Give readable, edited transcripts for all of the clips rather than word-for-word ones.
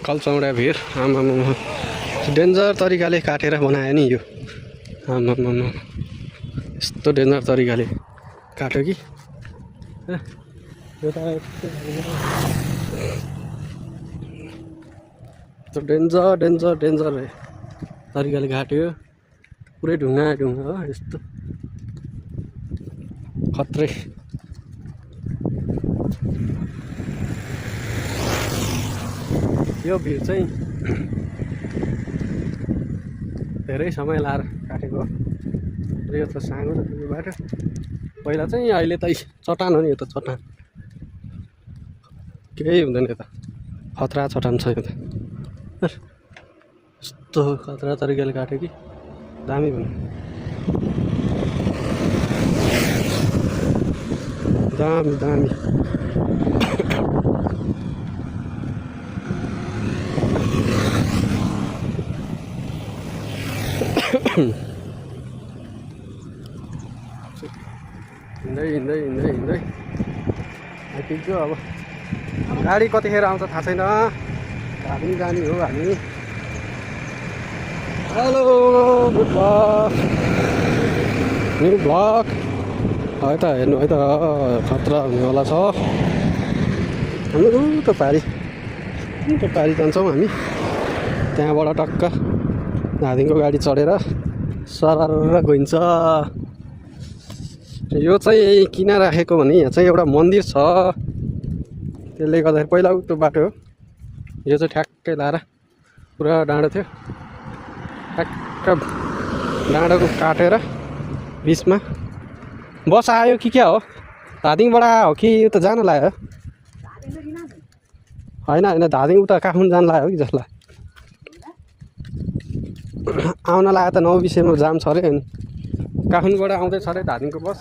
कल्चौडा भिर आमामा डेन्जर तरिकाले काटेर बनायो नि यो आमामा यस्तो डेन्जर तरिकाले काट्यो कि यो त डेन्जर डेन्जर डेन्जर तरिकाले काट्यो पुरै ढुङ्गा ढुङ्गा हो यस्तो खत्रै यो भिर चाहिँ धेरै समय लाएर काटेको र यो त सानो यो बाटो पहिला चाहिँ अहिले त चट्टान हो नि यो त चट्टान केही हुँदैन यो त खतरा चट्टान छ यो त यस्तो खतरा तरिकाले काट्यो कि दामी भन्नु दामी दामी हिँड्दै आइपुग्यो अब गाडी कतिखेर आउँछ थाहा छैन हामी जाने हो हामी हेलो गुड न्यू ब्लग है त हेर्नु है त खतरा हुनेवाला छ हामी त पारी जान्छौँ हामी त्यहाँबाट टक्क धादिङको गाडी चढेर सरर गइन्छ यो चाहिँ किन राखेको भने यहाँ चाहिँ एउटा मन्दिर छ त्यसले गर्दाखेरि पहिला उतो बाटो हो यो चाहिँ ठ्याक्कै लाएर पुरा डाँडो थियो ठ्याक्क डाँडोको काटेर बिचमा बस आयो कि क्या हो धादिङबाट आयो कि उता जान लाग्यो होइन धादिङ उता काठमाडौँ जान लाग्यो कि जसलाई आउन लाग्यो त 9 विषयमा जाम छ अरे काठमाडौँबाट आउँदैछ अरे धादिङको बस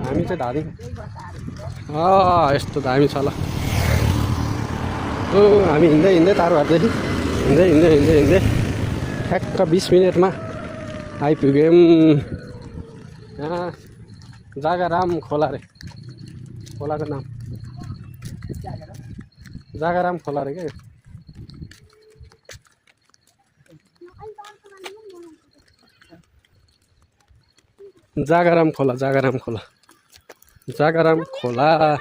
हामी चाहिँ धादिङ यस्तो दामी छ ल हामी हिँड्दै तारबारदेखि हिँड्दै ठ्याक्क 20 मिनटमा आइपुग्यौँ यहाँ जागाराम खोला रे खोलाको नाम जागाराम खोला रे क्या जागाराम खोला जागाराम खोला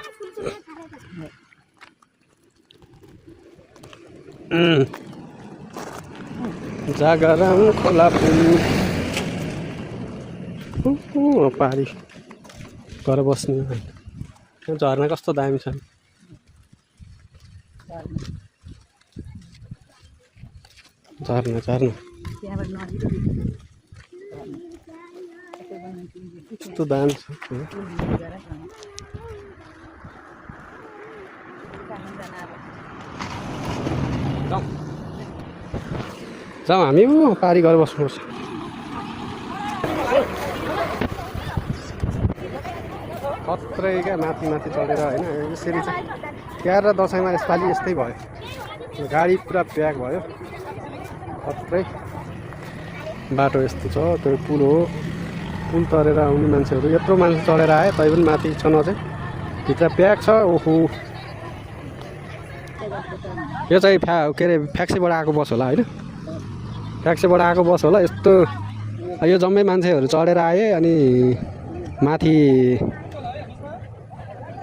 पुल पारी घर बस्ने झर्ना कस्तो दामी छ झर्ना कस्तो दामी छ जाउँ हामी पारी गरेर बस्नुपर्छ खत्रै क्या माथि चढेर होइन यसरी चाहिँ तिहार र दसैँमा यसपालि यस्तै भयो गाडी पुरा प्याक भयो खत्रै बाटो यस्तो छ त्यो पुल हो पुल तरेर आउने मान्छेहरू यत्रो मान्छे चढेर आयो तै पनि माथि छ चाहिँ भित्र प्याक छ ओहो यो चाहिँ के अरे फ्याक्सीबाट आएको बस होला होइन फ्याक्सीबाट आएको बस होला यस्तो यो जम्मै मान्छेहरू चढेर आए अनि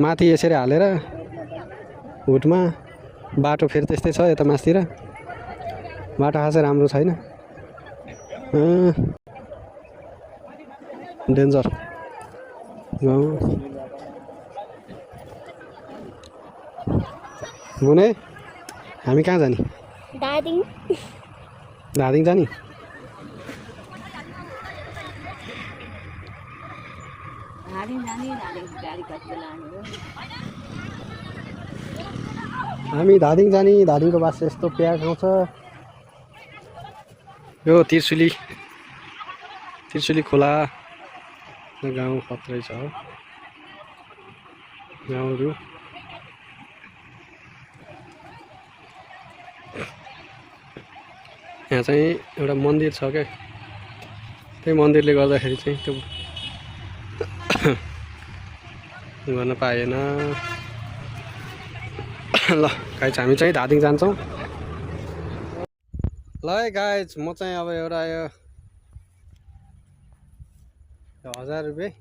माथि यसरी हालेर हुटमा बाटो फेरि त्यस्तै छ यता मासतिर बाटो खासै राम्रो छैन डेन्जर मुने हामी कहाँ जाने धादिङ जाने हामी धादिङ जाने धादिङको बास यस्तो प्याक आउँछ यो त्रिशुली खोला गाउँ खत्रै छ गाउँहरू यहाँ चाहिँ एउटा मन्दिर छ क्या त्यही मन्दिरले गर्दाखेरि चाहिँ त्यो गर्न पाएन ल गाइज हामी चाहिँ धादिङ जान्छौँ। ल है गाइज म चाहिँ अब एउटा यो 1000 रुपियाँ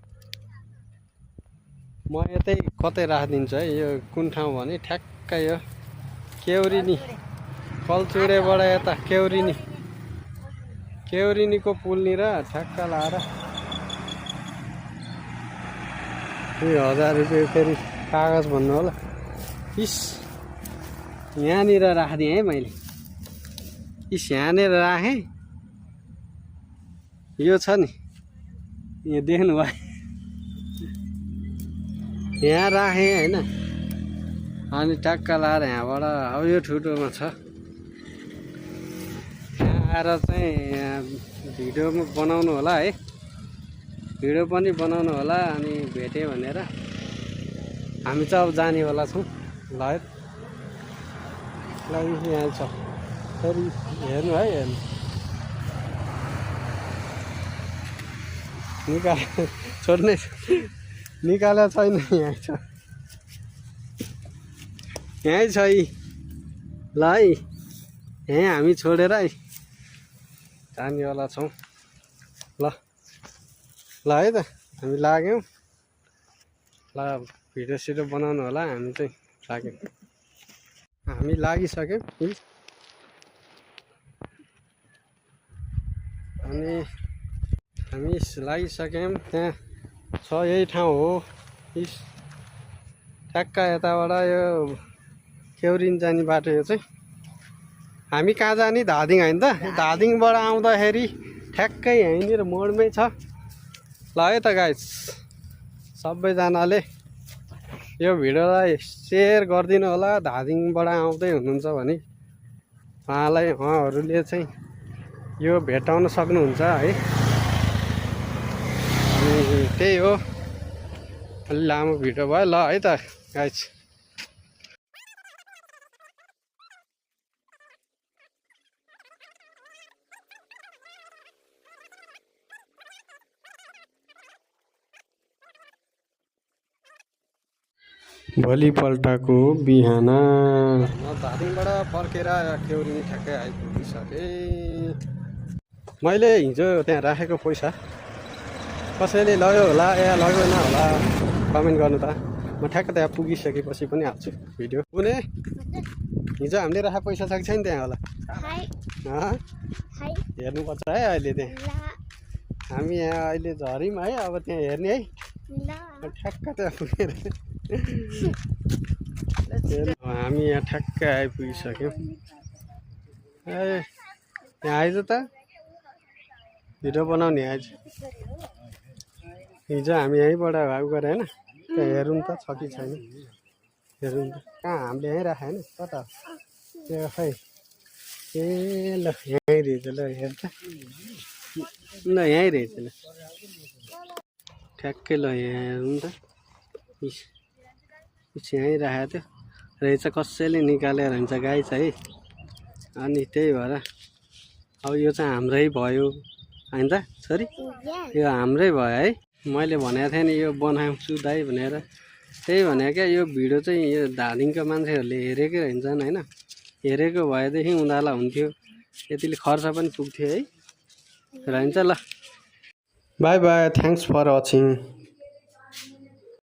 म यतै कतै राखिदिन्छु है। यो कुन ठाउँ भने ठ्याक्क यो केउरिनी कलचुडेबाट यता केउरिनीको पुलनिर ठ्याक्क लाएर 1000 रुपियाँ फेरि कागज भन्नु होला। इस यहाँनिर राखिदिएँ है मैले। इस यहाँनिर राखेँ। यो छ नि यहाँ देख्नु भयो यहाँ राखेँ होइन। अनि ट्याक्क लाएर यहाँबाट अब यो ठुटोमा छ। यहाँ आएर चाहिँ भिडियो बनाउनु होला है। भिडियो पनि बनाउनु होला। अनि भेटेँ भनेर हामी चाहिँ अब जानेवाला छौँ। ल है ल यहाँ छ फेरि हेर्नु है। हेर्नु छोड्नै निकालेको छैन। यहाँ छ यहीँ छ यी। ल है यहीँ हामी छोडेर है जानेवाला छौँ। ल ल है त हामी लाग्यौँ। ल भिडियो सिडियो बनाउनु होला। हामी चाहिँ लाग्यौँ। हामी लागिसक्यौँ। अनि हामी लागिसक्यौँ। त्यहाँ छ यही ठाउँ हो। ठ्याक्क यताबाट यो केउरिन जाने बाटो यो चाहिँ। हामी कहाँ जाने धादिङ होइन त। धादिङबाट आउँदाखेरि ठ्याक्कै यहीँनिर मोडमै छ। ल है त गाइस सबैजनाले यो भिडियोलाई सेयर गरिदिनु होला। धादिङबाट आउँदै हुनुहुन्छ भने उहाँहरूले चाहिँ यो भेटाउन सक्नुहुन्छ है। अनि त्यही हो अलि लामो भिडियो भयो। ल है त गाइस भोलिपल्टको बिहान धादिङबाट फर्केर केउरिनी ठ्याक्कै आइपुगिसकेँ। मैले हिजो त्यहाँ राखेको पैसा कसैले लग्यो होला या लगेन होला कमेन्ट गर्नु त। म ठ्याक्क त्यहाँ पुगिसकेपछि पनि हाल्छु भिडियो। कुनै हिजो हामीले राखेको पैसा छ कि छैन त्यहाँ होला हेर्नुपर्छ है। अहिले त्यहाँ हामी यहाँ अहिले झऱ्यौँ है। अब त्यहाँ हेर्ने है। ठ्याक्क त्यहाँ पुगेर हामी यहाँ ठ्याक्क आइपुगिसक्यौँ। ए यहाँ आइज त भिडियो बनाउने आइज। हिजो हामी यहीँबाट भाउ गरे होइन। त्यहाँ हेरौँ त छ कि छैन हेरौँ त। कहाँ हामीले यहीँ राखेँ होइन कता त्यो खै। ए ल यहीँ रहेछ। ल हेर त ल यहीँ रहेछ। ल ठ्याक्कै ल यहाँ हेरौँ त। यहीँ राखेको थियो रहेछ। कसैले निकालेर हुन्छ गाई चाहिँ। अनि त्यही भएर अब यो चाहिँ हाम्रै भयो होइन त छोरी। यो हाम्रै भयो है। मैले भनेको थिएँ नि यो बनाउँछु दाइ भनेर। त्यही भने क्या यो भिडियो चाहिँ यो धादिङको मान्छेहरूले हेरेकै रहन्छन् होइन। हेरेको भएदेखि उनीहरूलाई हुन्थ्यो यतिले खर्च पनि पुग्थ्यो है। रहन्छ ल bye bye thanks for watching.